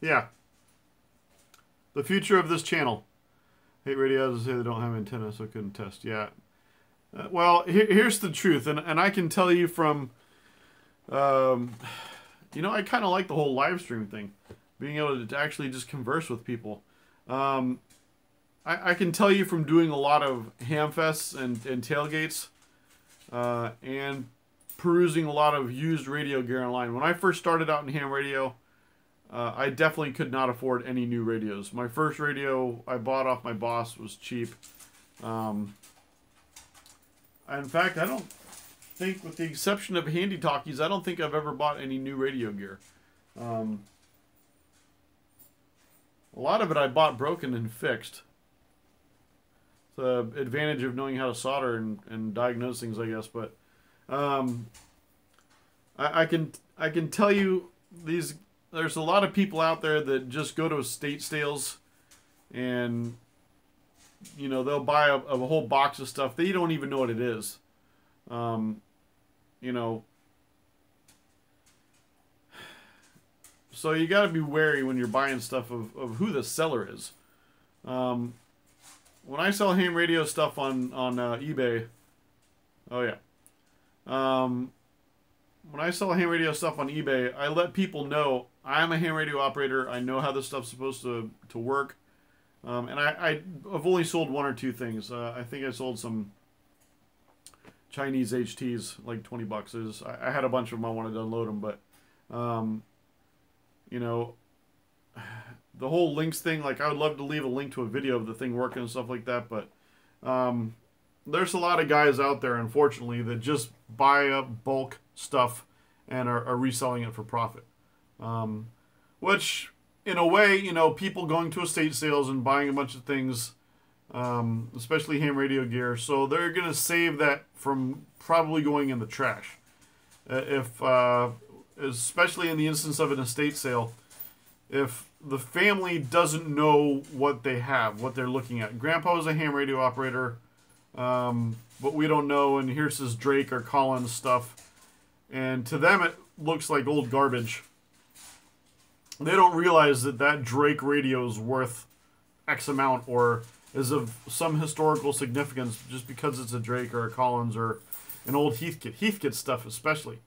yeah. The future of this channel. Hate radios say they don't have antenna, so I couldn't test. Yeah. Well, here's the truth, and I can tell you from, you know, I kind of like the whole live stream thing, being able to actually just converse with people. I can tell you from doing a lot of hamfests and tailgates, and perusing a lot of used radio gear online. When I first started out in ham radio, I definitely could not afford any new radios. My first radio I bought off my boss was cheap. In fact, I don't think, with the exception of Handy Talkies, I don't think I've ever bought any new radio gear. A lot of it I bought broken and fixed. The advantage of knowing how to solder and diagnose things, I guess. But I can tell you there's a lot of people out there that just go to estate sales and, you know, they'll buy a whole box of stuff. They don't even know what it is. You know. So you got to be wary when you're buying stuff of who the seller is. When I sell ham radio stuff on eBay, oh yeah. When I sell ham radio stuff on eBay, I let people know I'm a ham radio operator. I know how this stuff's supposed to work. And I've only sold one or two things. I think I sold some Chinese HTs, like $20. I had a bunch of them. I wanted to unload them, but you know, the whole links thing. Like, I would love to leave a link to a video of the thing working and stuff like that, but there's a lot of guys out there, unfortunately, that just buy up bulk stuff and are reselling it for profit. Which, in a way, you know, people going to estate sales and buying a bunch of things, especially ham radio gear, so they're going to save that from probably going in the trash. Especially in the instance of an estate sale, if the family doesn't know what they have, what they're looking at. Grandpa was a ham radio operator, but we don't know, and here's his Drake or Collins stuff. And to them, it looks like old garbage. They don't realize that Drake radio is worth X amount or is of some historical significance just because it's a Drake or a Collins or an old Heathkit. Heathkit stuff especially.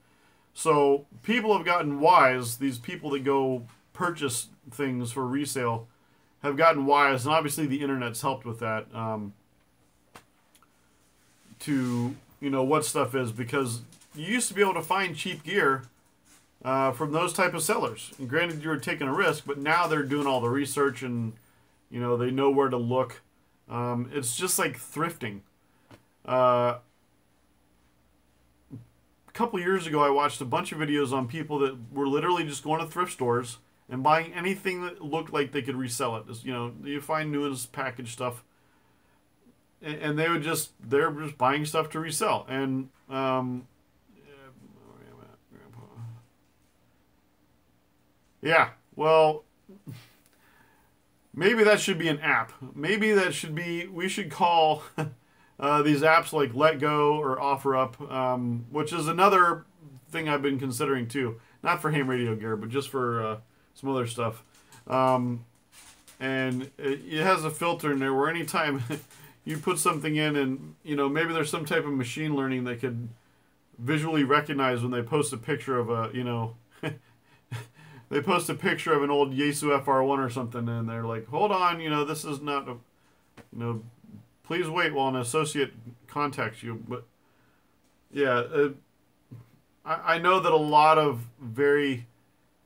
So people have gotten wise. These people that go purchase things for resale have gotten wise, and obviously the internet's helped with that, to, you know, what stuff is, because you used to be able to find cheap gear from those type of sellers. And granted, you were taking a risk, but now they're doing all the research and, you know, they know where to look. It's just like thrifting. A couple years ago, I watched a bunch of videos on people that were literally just going to thrift stores and buying anything that looked like they could resell it. Just, you know, you find newest package stuff, and they're just buying stuff to resell. And yeah, well, maybe that should be an app. Maybe that should be, we should call these apps like Let Go or OfferUp, which is another thing I've been considering too. Not for ham radio gear, but just for some other stuff. and it has a filter in there where anytime you put something in, and maybe there's some type of machine learning that could visually recognize when they post a picture of a they post a picture of an old Yaesu FR1 or something, and they're like, hold on, this is not a, please wait while an associate contacts you. But yeah, I know that a lot of very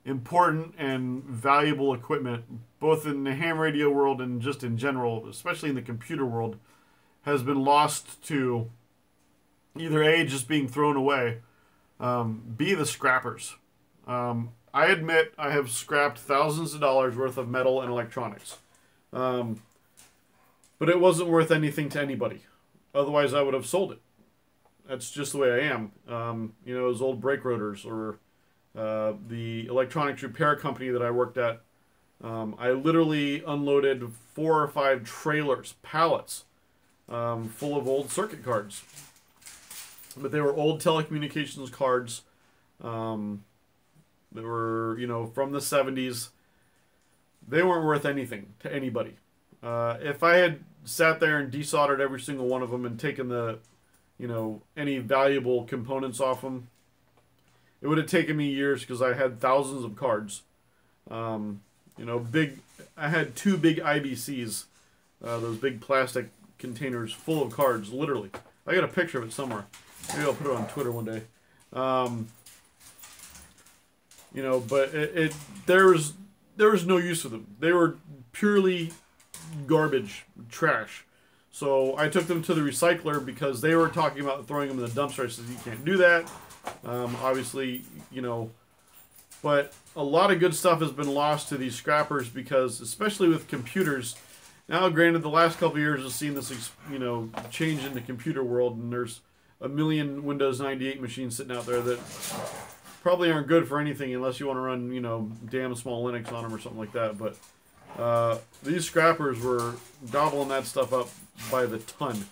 important and valuable equipment, both in the ham radio world and just in general, especially in the computer world, has been lost to either A, just being thrown away, B, the scrappers. I admit I have scrapped thousands of dollars worth of metal and electronics. But it wasn't worth anything to anybody. Otherwise, I would have sold it. That's just the way I am. Those old brake rotors, or the electronics repair company that I worked at. I literally unloaded 4 or 5 trailers, pallets, full of old circuit cards. But they were old telecommunications cards. They were, from the 70s. They weren't worth anything to anybody. If I had sat there and desoldered every single one of them and taken the, any valuable components off them, it would have taken me years because I had thousands of cards. I had 2 big IBCs, those big plastic containers full of cards, literally. I got a picture of it somewhere. Maybe I'll put it on Twitter one day. But there was no use for them. They were purely garbage, trash. So I took them to the recycler because they were talking about throwing them in the dumpster. I said, you can't do that. Obviously, but a lot of good stuff has been lost to these scrappers because, especially with computers, now granted the last couple of years has seen this, change in the computer world, and there's a million Windows 98 machines sitting out there that probably aren't good for anything unless you want to run, damn small Linux on them or something like that. But these scrappers were gobbling that stuff up by the ton.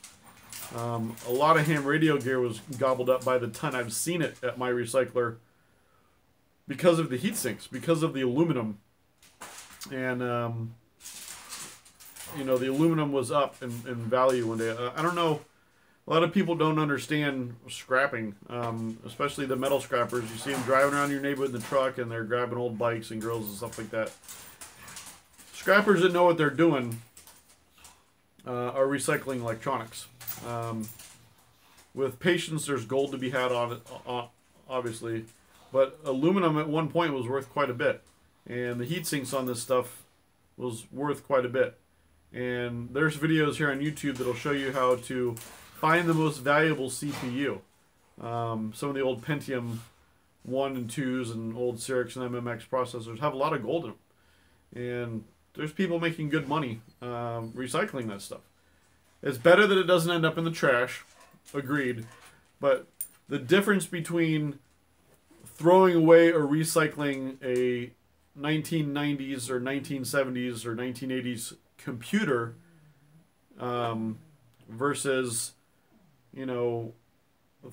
A lot of ham radio gear was gobbled up by the ton. I've seen it at my recycler because of the heat sinks, because of the aluminum. And, the aluminum was up in value one day. I don't know. A lot of people don't understand scrapping, especially the metal scrappers. You see them driving around your neighborhood in the truck, and they're grabbing old bikes and girls and stuff like that. Scrappers that know what they're doing are recycling electronics. With patience, there's gold to be had on it, obviously. But aluminum at one point was worth quite a bit. And the heat sinks on this stuff was worth quite a bit. And there's videos here on YouTube that'll show you how to find the most valuable CPU. Some of the old Pentium 1 and 2s and old Cyrix and MMX processors have a lot of gold in them. And there's people making good money recycling that stuff. It's better that it doesn't end up in the trash. Agreed. But the difference between throwing away or recycling a 1990s or 1970s or 1980s computer versus,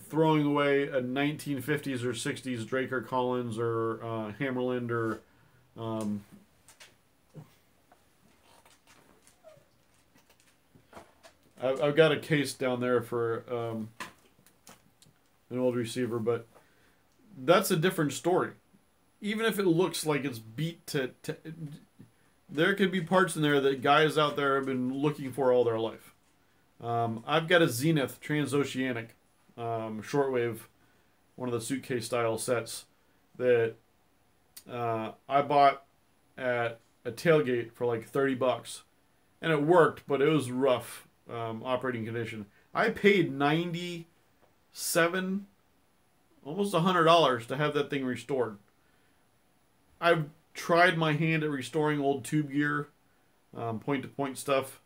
throwing away a 1950s or 60s Draker Collins or Hammerland or I've got a case down there for an old receiver, but that's a different story. Even if it looks like it's beat to there could be parts in there that guys out there have been looking for all their life. I've got a Zenith Transoceanic shortwave, one of the suitcase style sets that I bought at a tailgate for like $30, and it worked, but it was rough. Operating condition. I paid $97, almost $100 to have that thing restored. I've tried my hand at restoring old tube gear, point-to-point stuff.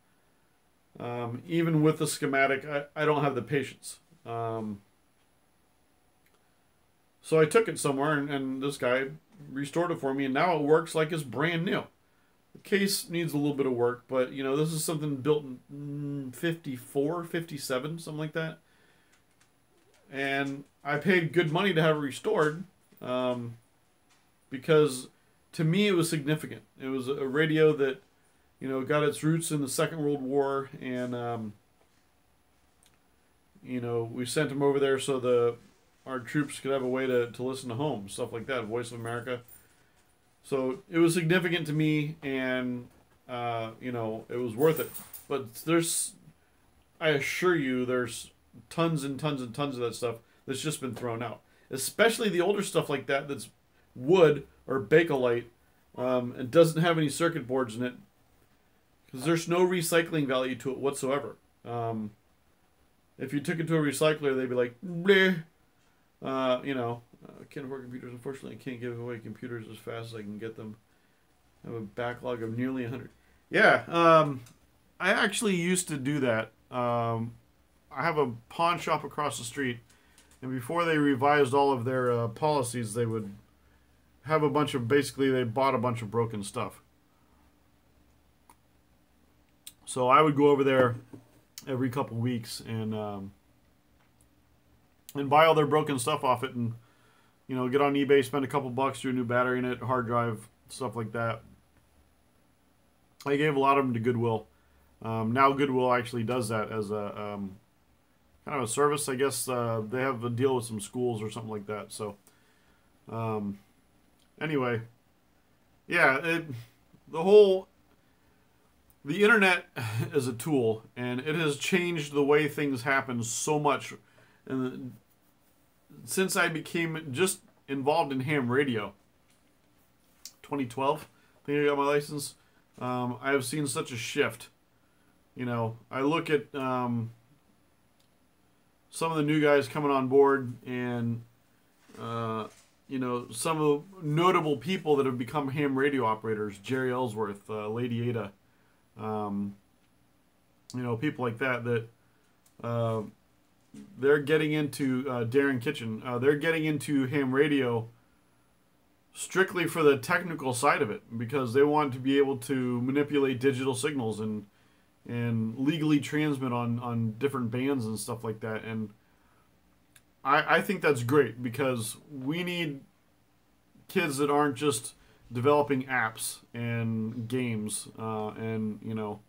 Even with the schematic, I don't have the patience. So I took it somewhere, and this guy restored it for me, and now it works like it's brand new. The case needs a little bit of work, but, this is something built in 54, 57, something like that. And I paid good money to have it restored because, to me, it was significant. It was a radio that, you know, got its roots in the Second World War, and you know, we sent them over there so our troops could have a way to listen to home, stuff like that. Voice of America. So it was significant to me, and you know, it was worth it. But I assure you, there's tons and tons and tons of that stuff that's just been thrown out. Especially the older stuff like that that's wood or Bakelite, and doesn't have any circuit boards in it, because there's no recycling value to it whatsoever. If you took it to a recycler, they'd be like, bleh. You know, can't afford computers. Unfortunately, I can't give away computers as fast as I can get them. I have a backlog of nearly 100. Yeah, I actually used to do that. I have a pawn shop across the street, and before they revised all of their policies, they would have a bunch of, basically, they bought a bunch of broken stuff. So I would go over there every couple weeks and buy all their broken stuff off it, and you know, get on eBay, spend a couple bucks, do a new battery in it, hard drive, stuff like that. I gave a lot of them to Goodwill. Now Goodwill actually does that as a kind of a service, I guess. They have a deal with some schools or something like that. So anyway, yeah, the internet is a tool, and it has changed the way things happen so much. And since I became just involved in ham radio, 2012, I think I got my license, I have seen such a shift. You know, I look at some of the new guys coming on board, and you know, some of the notable people that have become ham radio operators, Jerry Ellsworth, Lady Ada, you know, people like that they're getting into Darren Kitchen. They're getting into ham radio strictly for the technical side of it, because they want to be able to manipulate digital signals and legally transmit on different bands and stuff like that. And I think that's great, because we need kids that aren't just developing apps and games, and you know,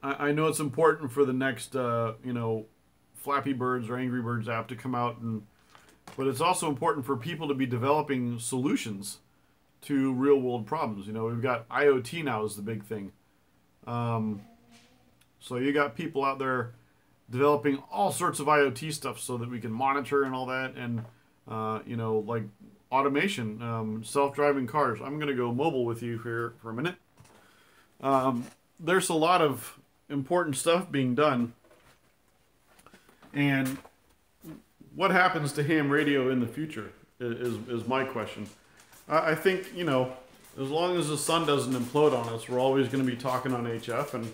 I know it's important for the next, you know, Flappy Birds or Angry Birds app to come out, but it's also important for people to be developing solutions to real world problems. You know, we've got IoT now is the big thing. So you got people out there developing all sorts of IoT stuff so that we can monitor and all that, and you know, like automation, self-driving cars. I'm going to go mobile with you here for a minute. There's a lot of important stuff being done, and what happens to ham radio in the future is my question. I think, you know, as long as the sun doesn't implode on us, we're always going to be talking on HF, and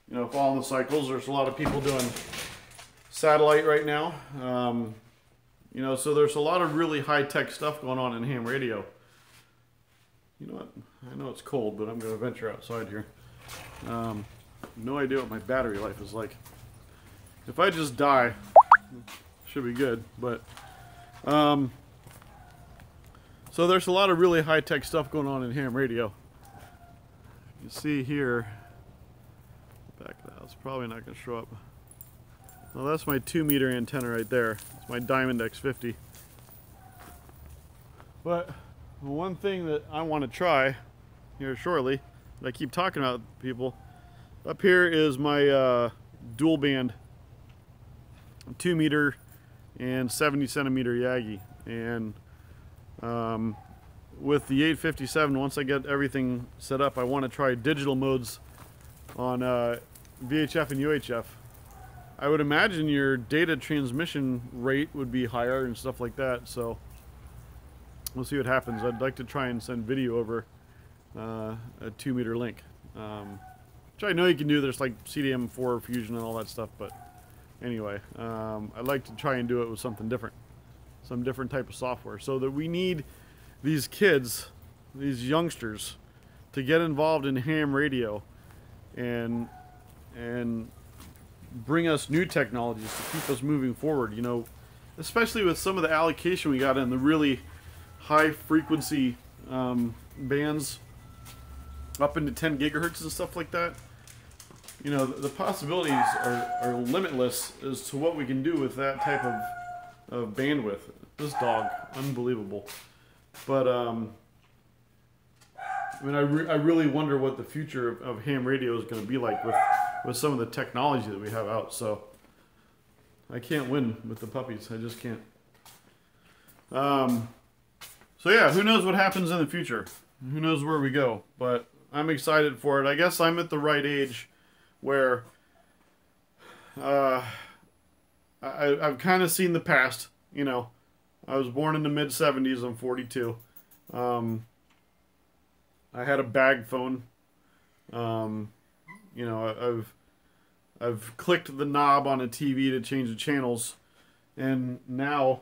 you know, following the cycles. There's a lot of people doing satellite right now, you know, so there's a lot of really high-tech stuff going on in ham radio. You know what, I know it's cold, but I'm going to venture outside here. No idea what my battery life is like. If I just die, should be good. But so there's a lot of really high-tech stuff going on in ham radio. You see here, back of the house, probably not going to show up. Well, that's my 2-meter antenna right there. It's my Diamond X50. But one thing that I want to try here shortly, that I keep talking about people, up here is my dual band 2-meter and 70-centimeter Yagi. And with the 857, once I get everything set up, I want to try digital modes on VHF and UHF. I would imagine your data transmission rate would be higher and stuff like that, so we'll see what happens. I'd like to try and send video over a 2-meter link, which I know you can do. There's like CDM4 fusion and all that stuff, but anyway, I'd like to try and do it with something different, some different type of software, so that we need these kids, these youngsters, to get involved in ham radio and bring us new technologies to keep us moving forward. You know, especially with some of the allocation we got in the really high frequency bands. up into 10 gigahertz and stuff like that. You know, the possibilities are limitless as to what we can do with that type of bandwidth. This dog, unbelievable. But I mean, I really wonder what the future of ham radio is going to be like with some of the technology that we have out. So I can't win with the puppies. I just can't. So yeah, who knows what happens in the future? Who knows where we go? But I'm excited for it. I guess I'm at the right age where I've kind of seen the past. You know, I was born in the mid 70s. I'm 42. I had a bag phone. You know, I've clicked the knob on a TV to change the channels, and now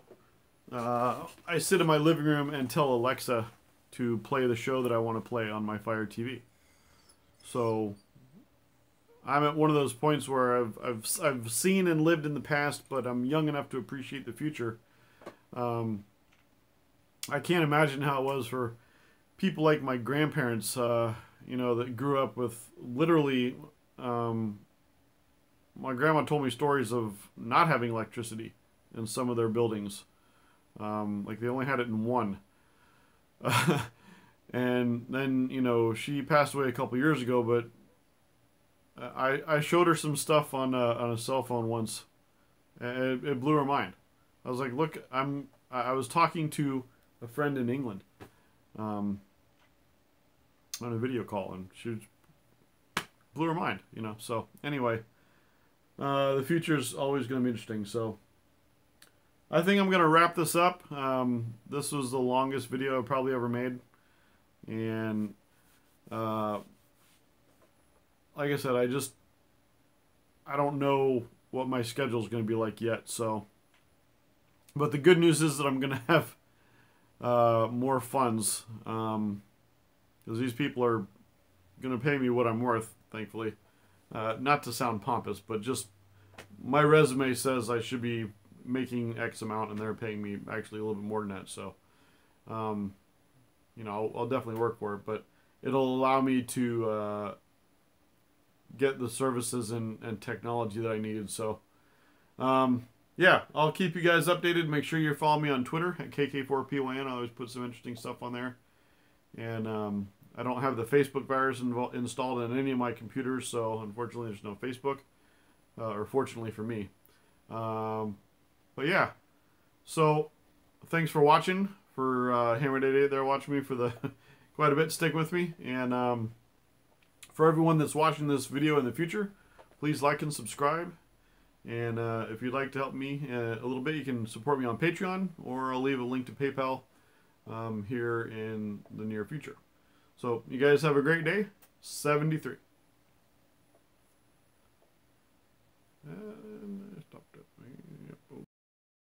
I sit in my living room and tell Alexa to play the show that I want to play on my Fire TV. So I'm at one of those points where I've seen and lived in the past, but I'm young enough to appreciate the future. I can't imagine how it was for people like my grandparents, you know, that grew up with literally. My grandma told me stories of not having electricity in some of their buildings. Like they only had it in one. And then, you know, she passed away a couple years ago, but I showed her some stuff on a cell phone once, and it blew her mind. I was like, look, I was talking to a friend in England on a video call, and she blew her mind, you know. So anyway, the future is always going to be interesting. So I think I'm going to wrap this up. This was the longest video I've probably ever made. And like I said, I don't know what my schedule is going to be like yet. So, but the good news is that I'm going to have more funds, because these people are going to pay me what I'm worth, thankfully. Not to sound pompous, but just my resume says I should be making X amount, and they're paying me actually a little bit more than that. So, you know, I'll definitely work for it, but it'll allow me to get the services and technology that I needed. So, yeah, I'll keep you guys updated. Make sure you follow me on Twitter at KK4PYN. I always put some interesting stuff on there. And I don't have the Facebook virus installed on any of my computers, so unfortunately there's no Facebook. Or fortunately for me. But yeah, so thanks for watching. For Hammered 88 there watching me for the quite a bit. Stick with me. And for everyone that's watching this video in the future, please like and subscribe. And if you'd like to help me a little bit, you can support me on Patreon, or I'll leave a link to PayPal here in the near future. So you guys have a great day. 73. And I stopped it.